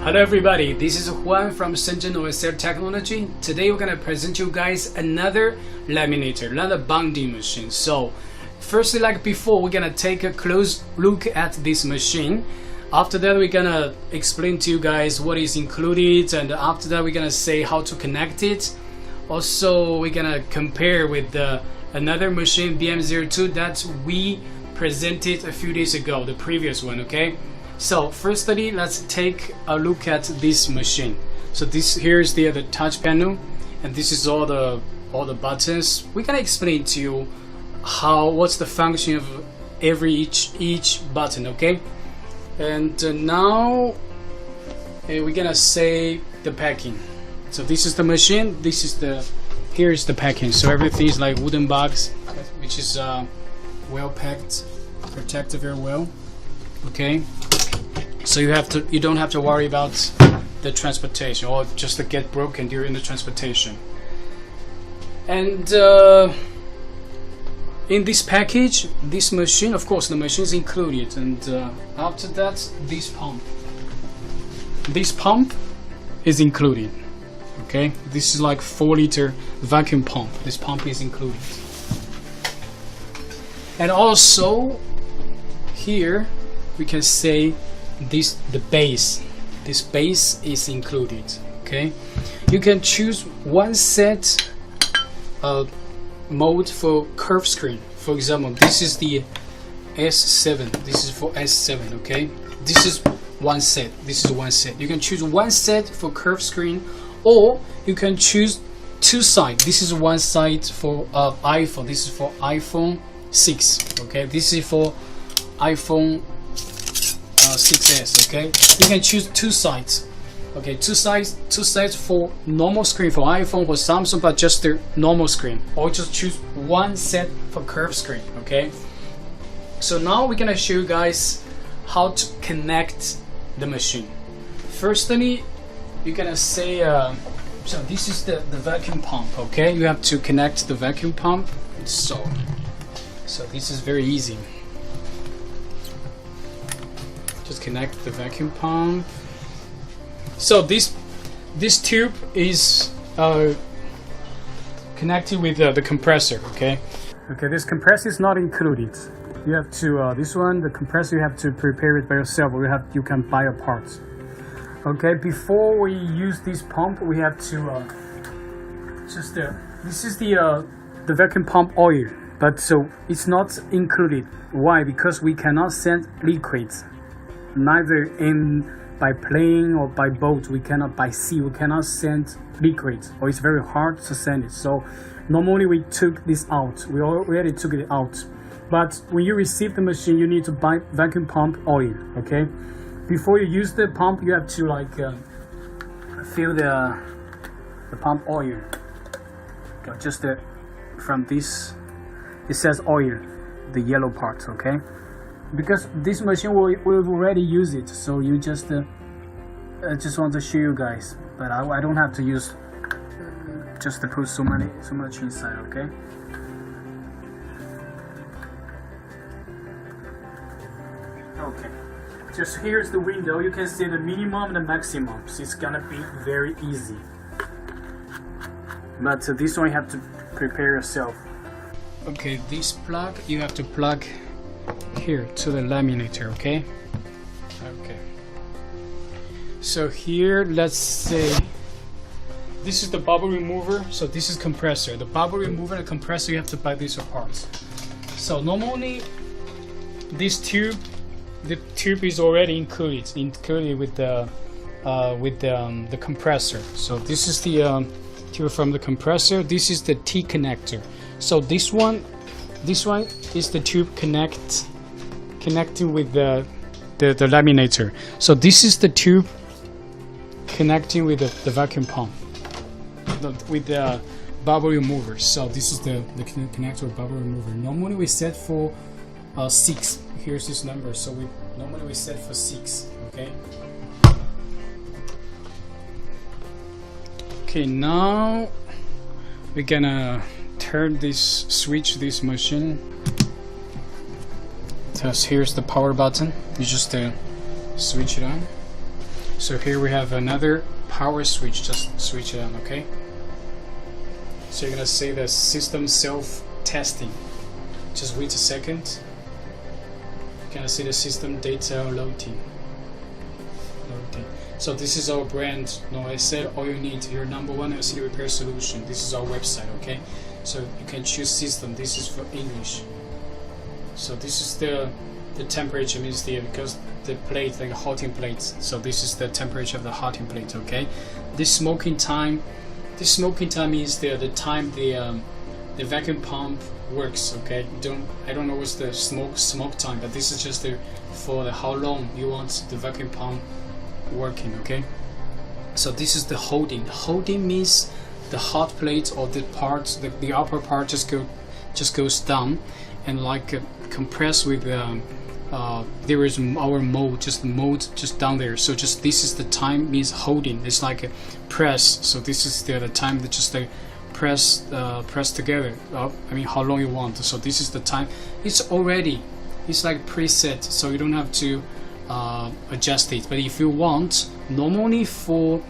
Hello everybody, this is Juan from Shenzhen OSL Technology. Today we're going to present you guys another laminator, another bonding machine. So firstly, like before, we're going to take a close look at this machine. After that, we're going to explain to you guys what is included, and after that we're going to say how to connect it. Also, we're going to compare with another machine, BM02, that we presented a few days ago, the previous one, okay? So firstly, let's take a look at this machine. So this here's the touch panel, and this is all the buttons. We're gonna explain to you what's the function of each button, okay? And now we're gonna say the packing. So this is the machine. Here's the packing. So everything is like wooden box, which is well packed, protected very well. Okay. So you don't have to worry about the transportation or just to get broken during the transportation. And in this package, this machine, of course, the machine is included. And after that, this pump is included. Okay, this is like 4-liter vacuum pump. This pump is included. And also here we can say the base. This base is included. Okay, you can choose one set mode for curved screen. For example, this is the S7. This is for S7. Okay, this is one set. You can choose one set for curved screen, or you can choose two sides. This is one side for iPhone. This is for iPhone 6. Okay, this is for iPhone 6s. Okay, you can choose two sides. Okay, two sides for normal screen for iPhone or Samsung, but just the normal screen, or just choose one set for curved screen. Okay, so now we're gonna show you guys how to connect the machine. Firstly, you're gonna say so this is the vacuum pump. Okay, you have to connect the vacuum pump. So this is very easy. Just connect the vacuum pump. So this tube is connected with the compressor. Okay, this compressor is not included. You have to the compressor you have to prepare it by yourself, or you can buy a part. Okay, before we use this pump, we have to this is the vacuum pump oil, but so it's not included. Why? Because we cannot send liquids, neither by plane or by boat. We cannot, by sea, we cannot send liquids, or it's very hard to send it. So normally we took this out. We already took it out. But when you receive the machine, you need to buy vacuum pump oil. Okay, before you use the pump, you have to fill the pump oil. Just from this, it says oil, the yellow part. Okay, because this machine will already use it, so you just want to show you guys. But I don't have to use just to put so much inside. Okay. Okay. Just here's the window. You can see the minimum and the maximum. So it's gonna be very easy. But this one you have to prepare yourself. Okay, this plug you have to plug here to the laminator. Okay. So here, let's say this is the bubble remover. So this is compressor. The bubble remover and the compressor, you have to buy these apart. So normally this tube. The tube is already included with the compressor. So this is the tube from the compressor. This is the T connector. So this one is the tube connecting with the laminator. So this is the tube connecting with the vacuum pump with the bubble remover. So this is the connector with bubble remover. Normally we set for 6. Here's this number, so normally we set for 6. Okay, now we're gonna switch this machine. So here's the power button. You just switch it on. So here we have another power switch, just switch it on, okay? So you're gonna see the system self-testing. Just wait a second. You're gonna see the system data loading. So this is our brand. No, I said all you need, your #1 LCD repair solution. This is our website, okay? So you can choose system. This is for English. So this is the temperature, means because the plate, like a hotting plate. So this is the temperature of the hotting plate, okay? This smoking time is the time the vacuum pump works, okay? I don't know what's the smoke time, but this is just for how long you want the vacuum pump working, okay? So this is the holding. Holding means the hot plate or the part, the upper part just goes down and like compress with there is our mold just down there. So just this is the time means holding. It's like a press. So this is the time that just press together. I mean how long you want. So this is the time. It's like preset. So you don't have to adjust it. But if you want, normally for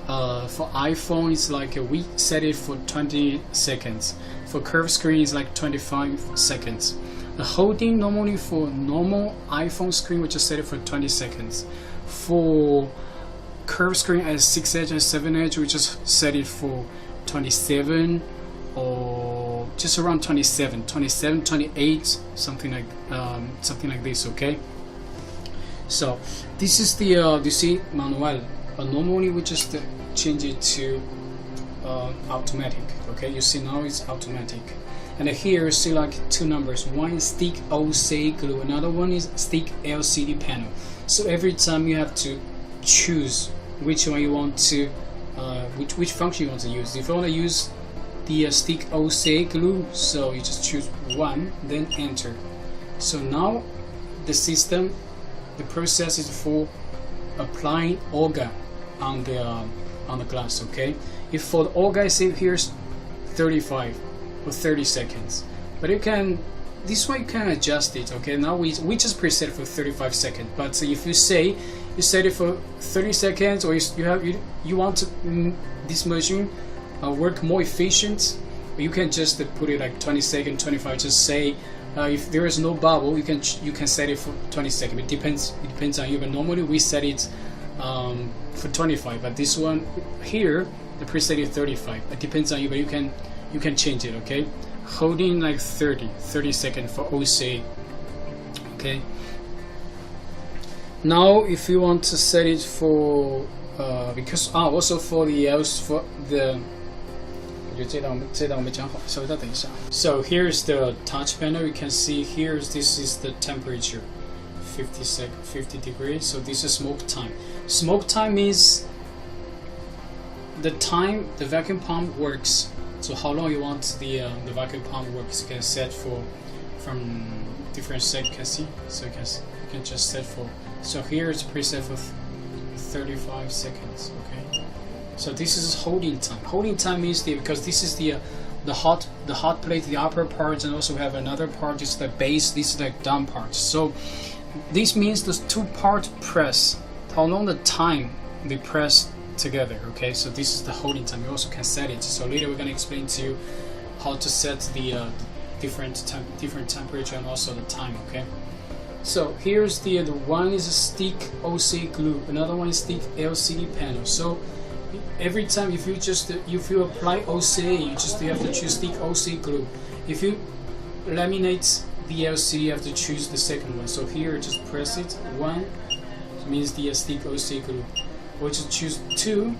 iPhone it's like we set it for 20 seconds. For curved screen it's like 25 seconds. The holding normally for normal iPhone screen we just set it for 20 seconds. For curved screen as 6 edge and 7 edge we just set it for 27 or just around 27, 28, something like this, okay? So this is the you see manual. Normally we just change it to automatic, okay? You see now it's automatic. And here you see like two numbers. One is stick OC glue, another one is stick LCD panel. So every time you have to choose which one you want to, which function you want to use. If you want to use the stick OC glue, so you just choose one, then enter. So now the system, the process is for applying Olga on the glass, okay? If for the Olga, I say here's 35 or 30 seconds, but you can, this way you can adjust it, okay? Now we just preset for 35 seconds, but if you say you set it for 30 seconds, or you want this machine work more efficient, you can just put it like 20 seconds, 25. Just say if there is no bubble, you can set it for 20 seconds. It depends on you, but normally we set it for 25. But this one here, the preset is 35. It depends on you, but you can change it, okay? Holding like 30 seconds for OC, okay? Now if you want to set it for because also for the so here's the touch panel. You can see here this is the temperature, 50 degrees. So this is smoke time. Smoke time is the time the vacuum pump works. So how long you want the vacuum pump works, you can set from different set. You can see, so you can just set for. So here it's preset for 35 seconds. Okay. So this is holding time. Holding time means because this is the hot plate, the upper part, and also we have another part is the base. This is the down part. So this means the two part press. How long the time they press together, okay? So this is the holding time. You also can set it. So later we're gonna explain to you how to set the different temperature and also the time, okay? So here's the one is a stick OC glue, another one is stick LCD panel. So every time if you apply OCA, you have to choose stick OC glue. If you laminate the LCD, you have to choose the second one. So here just press it. One means the stick OC glue. Or just choose two,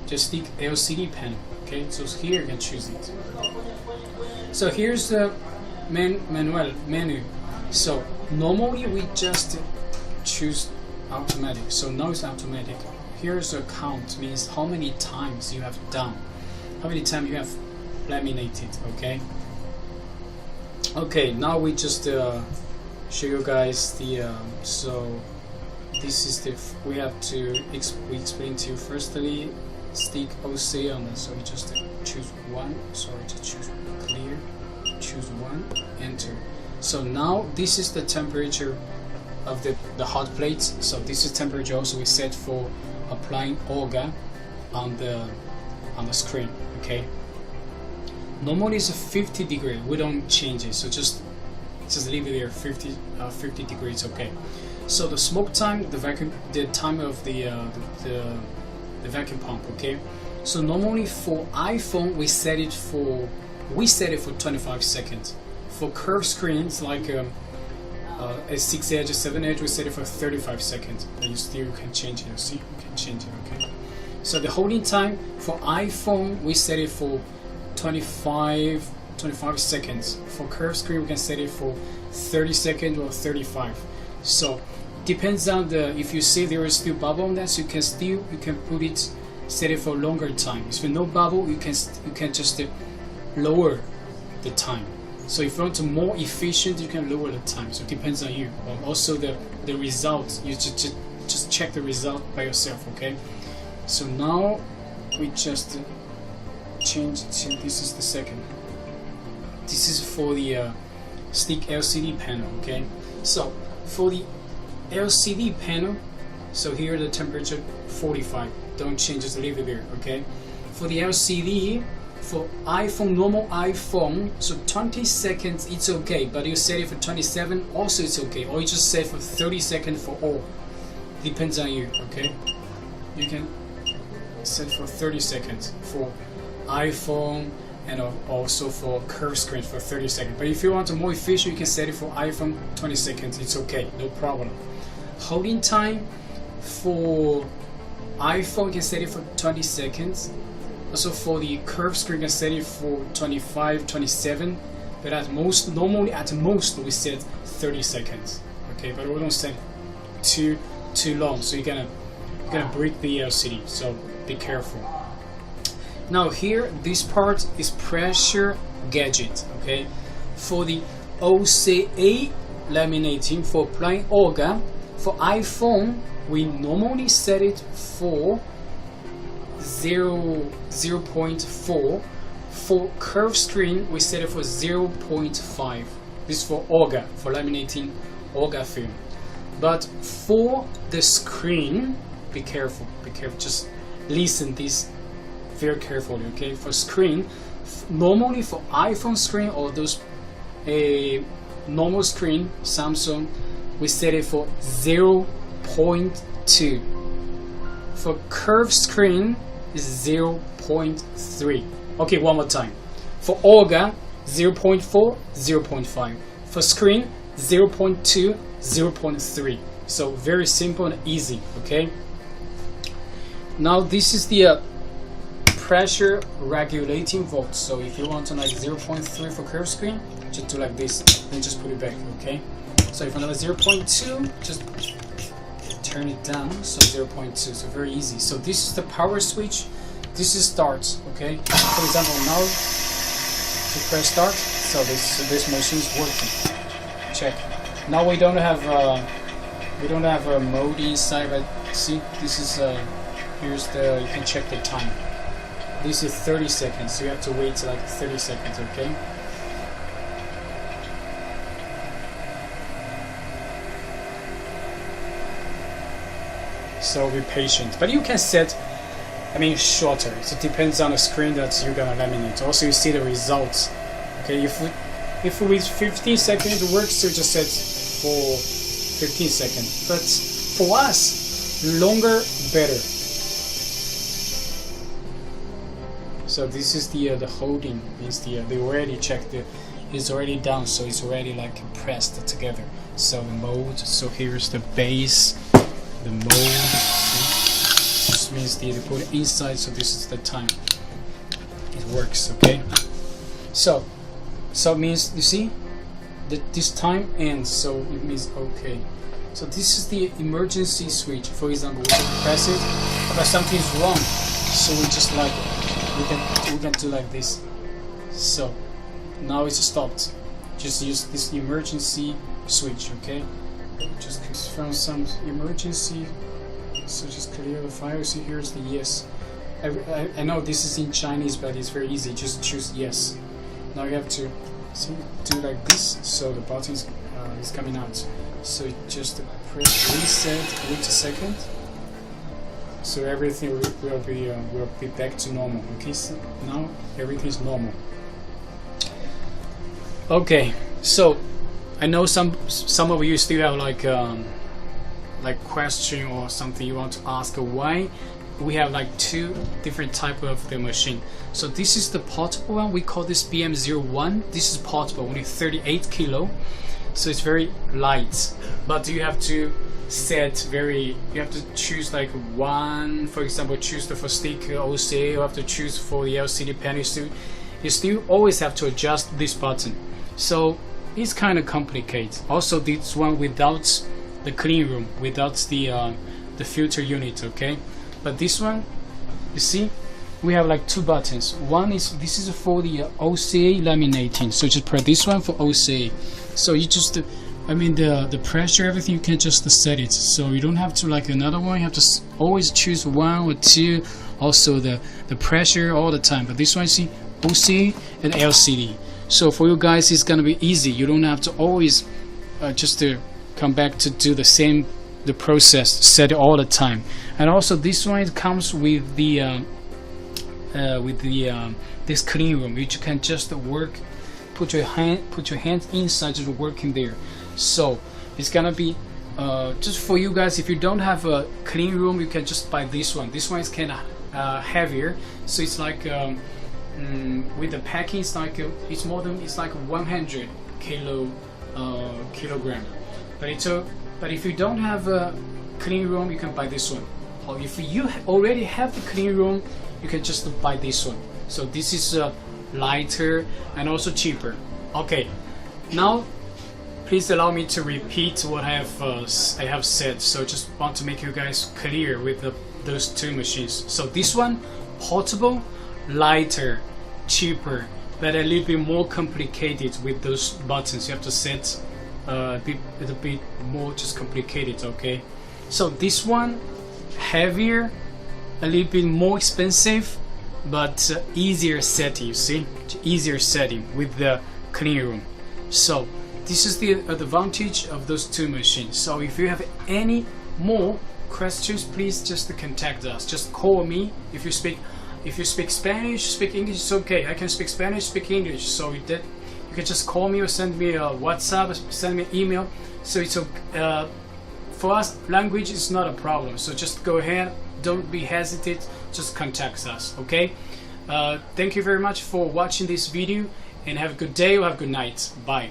just stick LCD panel. Okay, so here you can choose it. So here's the menu. So normally we just choose automatic. So now it's automatic. Here's a count, means how many times you have done, how many times you have laminated. Okay, now we just show you guys the so this is we explain to you firstly stick OC on it. So we just choose one, sorry, to choose clear, choose one, enter. So now this is the temperature of the hot plate. So this is temperature also we set for applying Olga on the screen. Okay, normally it's 50 degrees, we don't change it, so just leave it there. 50 degrees. Okay, so the smoke time, the time of the vacuum pump. Okay, so normally for iPhone we set it for 25 seconds. For curved screens like a 6 edge, a 7 edge, we set it for 35 seconds. But you still can change it. See, you can change it. Okay. So the holding time for iPhone we set it for 25 seconds. For curved screen we can set it for 30 seconds or 35. So depends on if you see there is still bubble on that, so you can put it, set it for longer time. If there's no bubble, you can just lower the time. So if you want to more efficient, you can lower the time. So it depends on you. Also the result, you just check the result by yourself. Okay. So now we just change to, this is the second. This is for the stick LCD panel. Okay. So for the LCD panel, so here the temperature 45. Don't change, just leave it there. Okay. For the LCD, for iPhone, normal iPhone, so 20 seconds it's okay, but you set it for 27 also it's okay, or you just set for 30 seconds for all. Depends on you. Okay, you can set for 30 seconds for iPhone, and also for curved screen for 30 seconds. But if you want to more efficient, you can set it for iPhone 20 seconds. It's okay, no problem. Holding time for iPhone, you can set it for 20 seconds. Also for the curved screen, you can set it for 25, 27. But normally at most we set 30 seconds. Okay, but we don't set too long, so you're gonna break the LCD. So be careful. Now here, this part is pressure gadget. Okay, for the OCA laminating for applying Olga, for iPhone we normally set it for 0.4. For curved screen we set it for 0.5. This is for Olga, for laminating Olga film. But for the screen, be careful, just listen this very carefully. Okay, for screen, normally for iPhone screen or those normal screen, Samsung, we set it for 0.2. For curved screen is 0.3. Okay, one more time. For Olga, 0.4, 0.5. For screen, 0.2, 0.3. So very simple and easy. Okay. Now this is the pressure regulating volt. So if you want to like 0.3 for curved screen, just do like this, then just put it back. Okay. So if you want 0.2, just turn it down. So 0.2. So very easy. So this is the power switch. This is start. Okay. For example, now to press start. So this machine is working. Check. Now we don't have a mode inside, but see, this is here's the, you can check the time. This is 30 seconds, so you have to wait like 30 seconds. Okay. So be patient, but you can set, shorter. So it depends on the screen that you're gonna laminate. Also, you see the results. Okay, if with 15 seconds it works, so just set for 15 seconds. But for us, longer better. So this is the holding, means they already checked it's already done, so it's already like pressed together. So the mode. So here's the base, the mode. This means they put it inside. So this is the time. It works. Okay. So it means, you see that this time ends, so it means okay. So this is the emergency switch. For example, we can press it, but something's wrong, so we just like we can do like this. So now it's stopped. Just use this emergency switch. Okay, just from some emergency. So just clear the file. See, here's the yes. I know this is in Chinese, but it's very easy. Just choose yes. Now you have to do like this, so the button is coming out. So just press reset, wait a second. So everything will be back to normal. Okay, so now everything is normal. Okay, so I know some of you still have like question or something you want to ask why we have like two different type of the machine. So this is the portable one, we call this BM01. This is portable, only 38 kilo, so it's very light, but you have to set you have to choose like one, for example, choose the for stick OCA, you have to choose for the LCD panel. You still always have to adjust this button, so it's kind of complicated. Also this one without the clean room, without the filter unit, okay? But this one, you see, we have like two buttons. One is, this is for the OCA laminating, so just press this one for OCA. So you just, I mean the pressure, everything you can just set it. So you don't have to like another one. You have to always choose one or two. Also the pressure all the time. But this one, see, OCA and LCD. So for you guys, it's gonna be easy. You don't have to always just to come back to do the process, set it all the time. And also this one, it comes with the this clean room, which you can just work, put your hands inside, just working there. So it's gonna be just for you guys. If you don't have a clean room, you can just buy this one. This one is kind of heavier, so it's like with the packing, it's like it's like 100 kilogram. But if you don't have a clean room, you can buy this one. Or if you already have the clean room, you can just buy this one. So this is lighter and also cheaper. Okay, now please allow me to repeat what I have said. So just want to make you guys clear with those two machines. So this one, portable, lighter, cheaper, but a little bit more complicated with those buttons. You have to set a little bit more just complicated, okay? So this one, heavier, a little bit more expensive, but easier setting, you see? Easier setting with the clean room. So this is the advantage of those two machines. So if you have any more questions, please just contact us. Just call me. If you speak Spanish, speak English, it's okay. I can speak Spanish, speak English. So you can just call me or send me a WhatsApp, send me an email. So it's for us, language is not a problem. So just go ahead, don't be hesitant, just contact us, okay? Thank you very much for watching this video, and have a good day or have a good night. Bye.